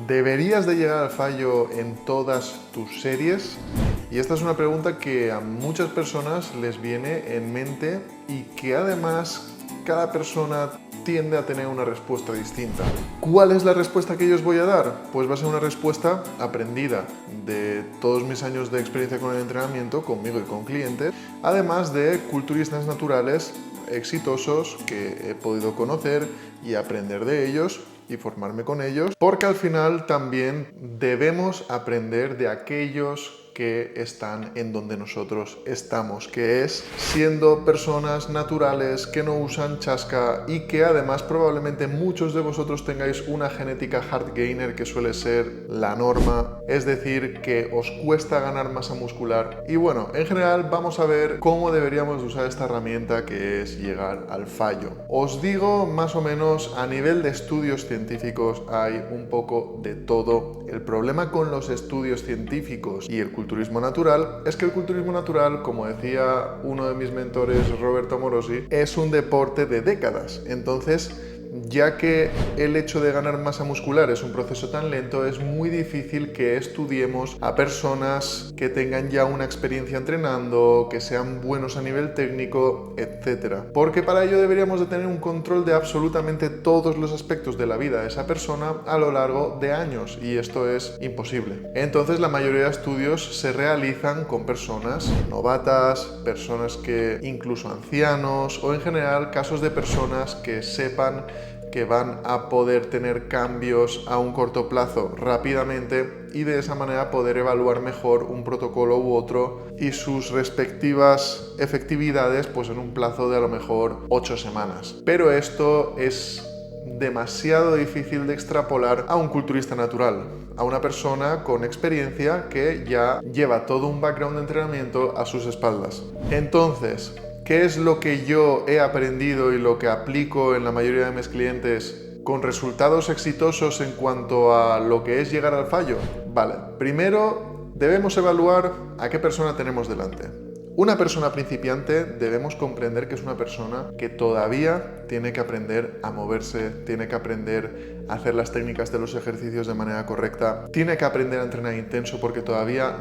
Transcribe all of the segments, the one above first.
¿Deberías de llegar al fallo en todas tus series? Y esta es una pregunta que a muchas personas les viene en mente y que además cada persona tiende a tener una respuesta distinta. ¿Cuál es la respuesta que yo os voy a dar? Pues va a ser una respuesta aprendida de todos mis años de experiencia con el entrenamiento, conmigo y con clientes, además de culturistas naturales exitosos que he podido conocer y aprender de ellos y formarme con ellos, porque al final también debemos aprender de aquellos que están en donde nosotros estamos, que es siendo personas naturales que no usan chasca y que además probablemente muchos de vosotros tengáis una genética hard gainer que suele ser la norma, es decir, que os cuesta ganar masa muscular. Y bueno, en general vamos a ver cómo deberíamos usar esta herramienta que es llegar al fallo. Os digo más o menos a nivel de estudios científicos hay un poco de todo. El problema con los estudios científicos y el culturismo natural es que el culturismo natural, como decía uno de mis mentores, Roberto Morosi, es un deporte de décadas. Entonces, ya que el hecho de ganar masa muscular es un proceso tan lento, es muy difícil que estudiemos a personas que tengan ya una experiencia entrenando, que sean buenos a nivel técnico, etc. Porque para ello deberíamos de tener un control de absolutamente todos los aspectos de la vida de esa persona a lo largo de años, y esto es imposible. Entonces la mayoría de estudios se realizan con personas novatas, personas que incluso ancianos, o en general casos de personas que sepan que van a poder tener cambios a un corto plazo rápidamente y de esa manera poder evaluar mejor un protocolo u otro y sus respectivas efectividades pues en un plazo de a lo mejor 8 semanas. Pero esto es demasiado difícil de extrapolar a un culturista natural, a una persona con experiencia que ya lleva todo un background de entrenamiento a sus espaldas. Entonces, ¿qué es lo que yo he aprendido y lo que aplico en la mayoría de mis clientes con resultados exitosos en cuanto a lo que es llegar al fallo? Vale, primero debemos evaluar a qué persona tenemos delante. Una persona principiante debemos comprender que es una persona que todavía tiene que aprender a moverse, tiene que aprender a hacer las técnicas de los ejercicios de manera correcta, tiene que aprender a entrenar intenso porque todavía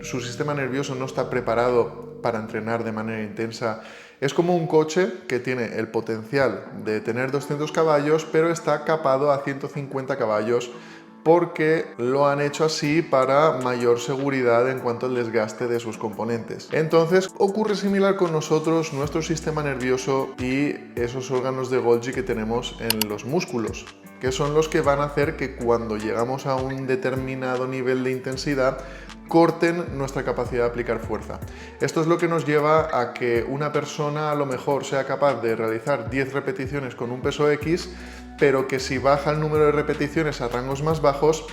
su sistema nervioso no está preparado para entrenar de manera intensa. Es como un coche que tiene el potencial de tener 200 caballos, pero está capado a 150 caballos porque lo han hecho así para mayor seguridad en cuanto al desgaste de sus componentes. Entonces ocurre similar con nosotros, nuestro sistema nervioso y esos órganos de Golgi que tenemos en los músculos, que son los que van a hacer que cuando llegamos a un determinado nivel de intensidad corten nuestra capacidad de aplicar fuerza. Esto es lo que nos lleva a que una persona a lo mejor sea capaz de realizar 10 repeticiones con un peso X, pero que si baja el número de repeticiones a rangos más bajos,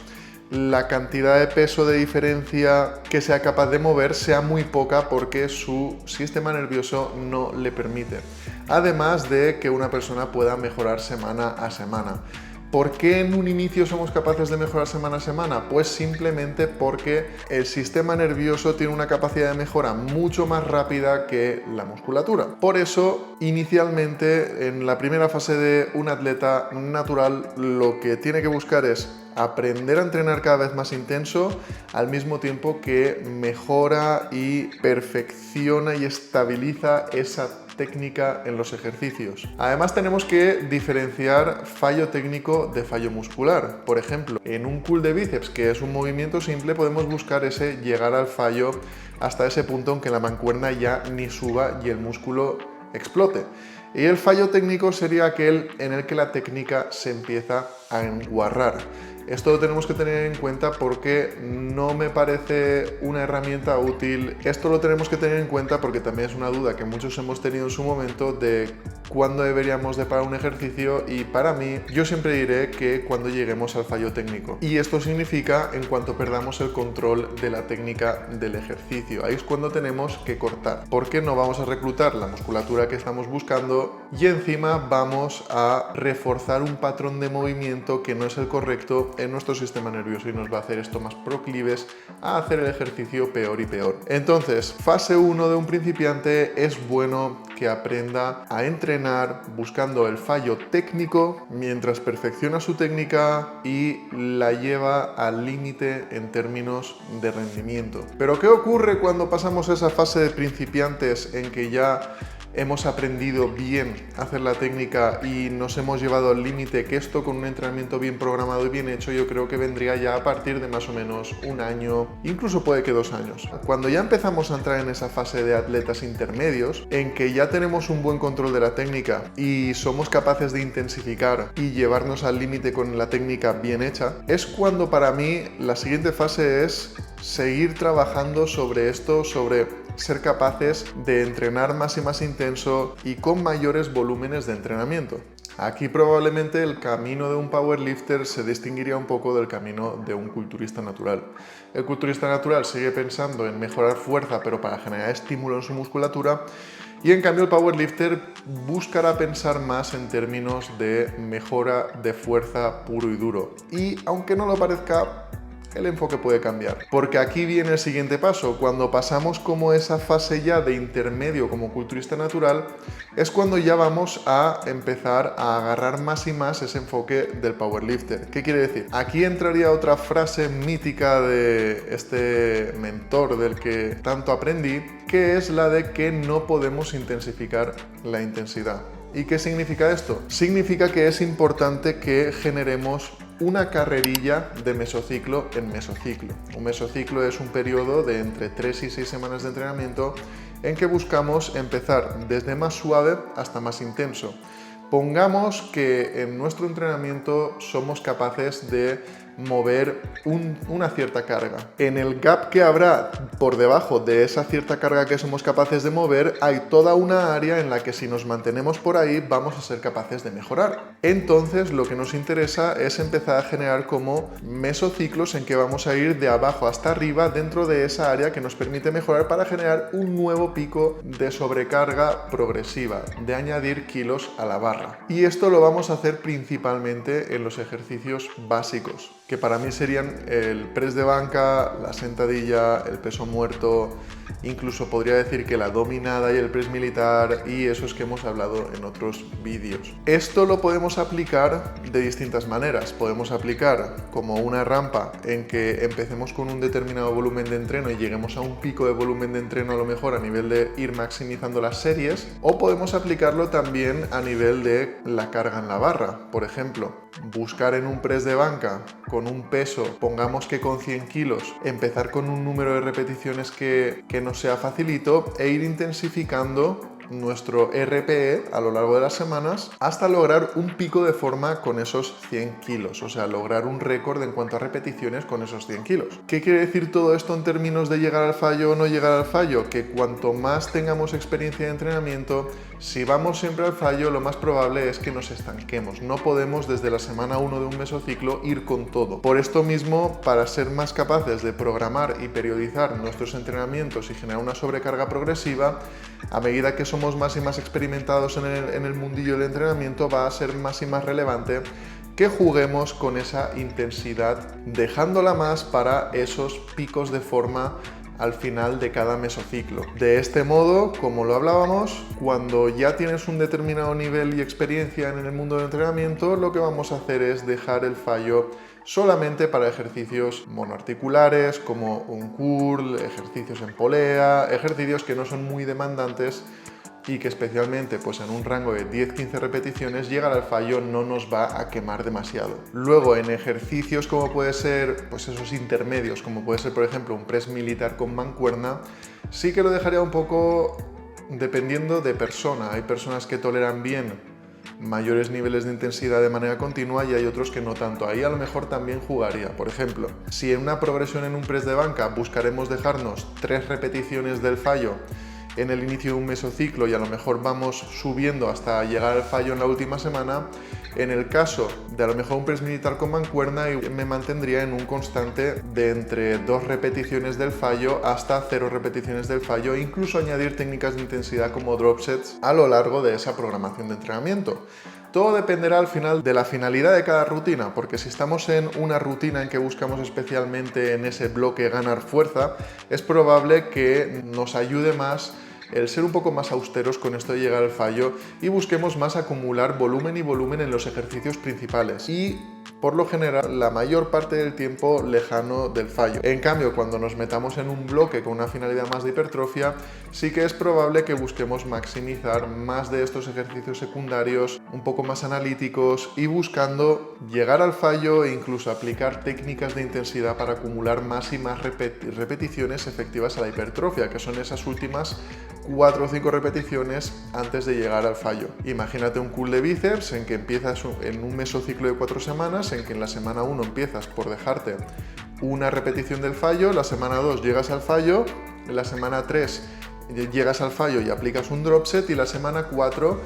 la cantidad de peso de diferencia que sea capaz de mover sea muy poca porque su sistema nervioso no le permite. Además de que una persona pueda mejorar semana a semana. ¿Por qué en un inicio somos capaces de mejorar semana a semana? Pues simplemente porque el sistema nervioso tiene una capacidad de mejora mucho más rápida que la musculatura. Por eso, inicialmente, en la primera fase de un atleta natural, lo que tiene que buscar es aprender a entrenar cada vez más intenso, al mismo tiempo que mejora y perfecciona y estabiliza esa técnica en los ejercicios. Además tenemos que diferenciar fallo técnico de fallo muscular. Por ejemplo, en un curl de bíceps, que es un movimiento simple, podemos buscar ese llegar al fallo hasta ese punto en que la mancuerna ya ni suba y el músculo explote. Y el fallo técnico sería aquel en el que la técnica se empieza a enguarrar. Esto lo tenemos que tener en cuenta porque no me parece una herramienta útil. Esto lo tenemos que tener en cuenta porque también es una duda que muchos hemos tenido en su momento de cuándo deberíamos de parar un ejercicio, y para mí yo siempre diré que cuando lleguemos al fallo técnico. Y esto significa en cuanto perdamos el control de la técnica del ejercicio. Ahí es cuando tenemos que cortar, porque no vamos a reclutar la musculatura que estamos buscando y encima vamos a reforzar un patrón de movimiento entrenamiento que no es el correcto en nuestro sistema nervioso y nos va a hacer esto más proclives a hacer el ejercicio peor y peor. Entonces, fase 1 de un principiante es bueno que aprenda a entrenar buscando el fallo técnico mientras perfecciona su técnica y la lleva al límite en términos de rendimiento. Pero ¿qué ocurre cuando pasamos esa fase de principiantes en que ya hemos aprendido bien a hacer la técnica y nos hemos llevado al límite? Que esto con un entrenamiento bien programado y bien hecho yo creo que vendría ya a partir de más o menos un año, incluso puede que 2 años. Cuando ya empezamos a entrar en esa fase de atletas intermedios, en que ya tenemos un buen control de la técnica y somos capaces de intensificar y llevarnos al límite con la técnica bien hecha, es cuando para mí la siguiente fase es seguir trabajando sobre esto, sobre ser capaces de entrenar más y más intenso y con mayores volúmenes de entrenamiento. Aquí probablemente el camino de un powerlifter se distinguiría un poco del camino de un culturista natural. El culturista natural sigue pensando en mejorar fuerza, pero para generar estímulo en su musculatura, y en cambio el powerlifter buscará pensar más en términos de mejora de fuerza puro y duro. Y aunque no lo parezca, el enfoque puede cambiar. Porque aquí viene el siguiente paso. Cuando pasamos como esa fase ya de intermedio como culturista natural, es cuando ya vamos a empezar a agarrar más y más ese enfoque del powerlifter. ¿Qué quiere decir? Aquí entraría otra frase mítica de este mentor del que tanto aprendí, que es la de que no podemos intensificar la intensidad. ¿Y qué significa esto? Significa que es importante que generemos una carrerilla de mesociclo en mesociclo. Un mesociclo es un periodo de entre 3 y 6 semanas de entrenamiento en que buscamos empezar desde más suave hasta más intenso. Pongamos que en nuestro entrenamiento somos capaces de mover una cierta carga. En el gap que habrá por debajo de esa cierta carga que somos capaces de mover, hay toda una área en la que si nos mantenemos por ahí vamos a ser capaces de mejorar. Entonces lo que nos interesa es empezar a generar como mesociclos en que vamos a ir de abajo hasta arriba dentro de esa área que nos permite mejorar para generar un nuevo pico de sobrecarga progresiva, de añadir kilos a la barra. Y esto lo vamos a hacer principalmente en los ejercicios básicos, que para mí serían el press de banca, la sentadilla, el peso muerto, incluso podría decir que la dominada y el press militar y esos que hemos hablado en otros vídeos. Esto lo podemos aplicar de distintas maneras. Podemos aplicar como una rampa en que empecemos con un determinado volumen de entreno y lleguemos a un pico de volumen de entreno a lo mejor a nivel de ir maximizando las series, o podemos aplicarlo también a nivel de la carga en la barra. Por ejemplo, buscar en un press de banca con un peso, pongamos que con 100 kilos, empezar con un número de repeticiones que nos sea facilito e ir intensificando nuestro RPE a lo largo de las semanas hasta lograr un pico de forma con esos 100 kilos, o sea, lograr un récord en cuanto a repeticiones con esos 100 kilos. ¿Qué quiere decir todo esto en términos de llegar al fallo o no llegar al fallo? Que cuanto más tengamos experiencia de entrenamiento, si vamos siempre al fallo, lo más probable es que nos estanquemos. No podemos desde la semana 1 de un mesociclo ir con todo. Por esto mismo, para ser más capaces de programar y periodizar nuestros entrenamientos y generar una sobrecarga progresiva, a medida que somos más y más experimentados en el mundillo del entrenamiento, va a ser más y más relevante que juguemos con esa intensidad, dejándola más para esos picos de forma al final de cada mesociclo. De este modo, como lo hablábamos, cuando ya tienes un determinado nivel y experiencia en el mundo del entrenamiento, lo que vamos a hacer es dejar el fallo solamente para ejercicios monoarticulares como un curl, ejercicios en polea, ejercicios que no son muy demandantes y que especialmente pues en un rango de 10-15 repeticiones llegar al fallo no nos va a quemar demasiado. Luego en ejercicios como puede ser pues esos intermedios, como puede ser por ejemplo un press militar con mancuerna, sí que lo dejaría un poco dependiendo de persona. Hay personas que toleran bien mayores niveles de intensidad de manera continua y hay otros que no tanto. Ahí a lo mejor también jugaría. Por ejemplo, si en una progresión en un press de banca buscaremos dejarnos 3 repeticiones del fallo en el inicio de un mesociclo y a lo mejor vamos subiendo hasta llegar al fallo en la última semana, en el caso de a lo mejor un press militar con mancuerna me mantendría en un constante de entre 2 repeticiones del fallo hasta 0 repeticiones del fallo, incluso añadir técnicas de intensidad como drop sets a lo largo de esa programación de entrenamiento. Todo dependerá al final de la finalidad de cada rutina, porque si estamos en una rutina en que buscamos especialmente en ese bloque ganar fuerza, es probable que nos ayude más el ser un poco más austeros con esto de llegar al fallo y busquemos más acumular volumen y volumen en los ejercicios principales y por lo general la mayor parte del tiempo lejano del fallo. En cambio, cuando nos metamos en un bloque con una finalidad más de hipertrofia, sí que es probable que busquemos maximizar más de estos ejercicios secundarios, un poco más analíticos y buscando llegar al fallo e incluso aplicar técnicas de intensidad para acumular más y más repeticiones efectivas a la hipertrofia, que son esas últimas 4 o 5 repeticiones antes de llegar al fallo. Imagínate un curl de bíceps en que empiezas en un mesociclo de 4 semanas, en que en la semana 1 empiezas por dejarte una repetición del fallo, la semana 2 llegas al fallo, en la semana 3 llegas al fallo y aplicas un drop set y la semana 4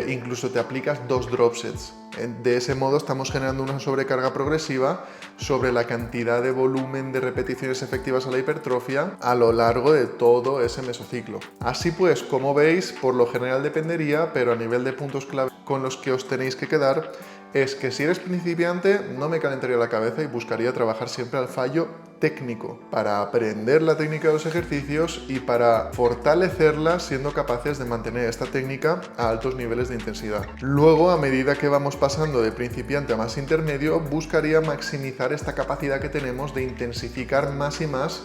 incluso te aplicas 2 drop sets. De ese modo estamos generando una sobrecarga progresiva sobre la cantidad de volumen de repeticiones efectivas a la hipertrofia a lo largo de todo ese mesociclo. Así pues, como veis, por lo general dependería, pero a nivel de puntos clave con los que os tenéis que quedar, es que si eres principiante no me calentaría la cabeza y buscaría trabajar siempre al fallo técnico para aprender la técnica de los ejercicios y para fortalecerla siendo capaces de mantener esta técnica a altos niveles de intensidad. Luego, a medida que vamos pasando de principiante a más intermedio, buscaría maximizar esta capacidad que tenemos de intensificar más y más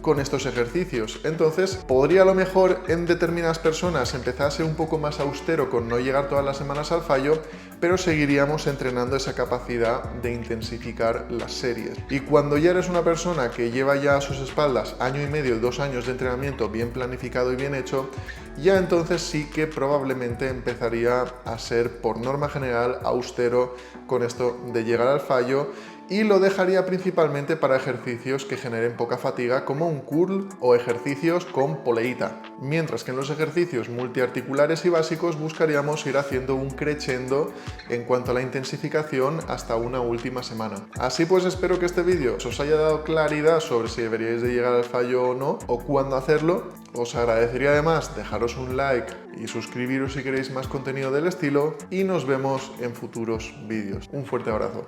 con estos ejercicios. Entonces, podría a lo mejor en determinadas personas empezar a ser un poco más austero con no llegar todas las semanas al fallo, pero seguiríamos entrenando esa capacidad de intensificar las series. Y cuando ya eres una persona que lleva ya a sus espaldas año y medio, 2 años de entrenamiento bien planificado y bien hecho, ya entonces sí que probablemente empezaría a ser, por norma general, austero con esto de llegar al fallo y lo dejaría principalmente para ejercicios que generen poca fatiga como un curl o ejercicios con poleita. Mientras que en los ejercicios multiarticulares y básicos buscaríamos ir haciendo un crescendo en cuanto a la intensificación hasta una última semana. Así pues, espero que este vídeo os haya dado claridad sobre si deberíais de llegar al fallo o no, o cuándo hacerlo. Os agradecería además dejaros un like y suscribiros si queréis más contenido del estilo y nos vemos en futuros vídeos. Un fuerte abrazo.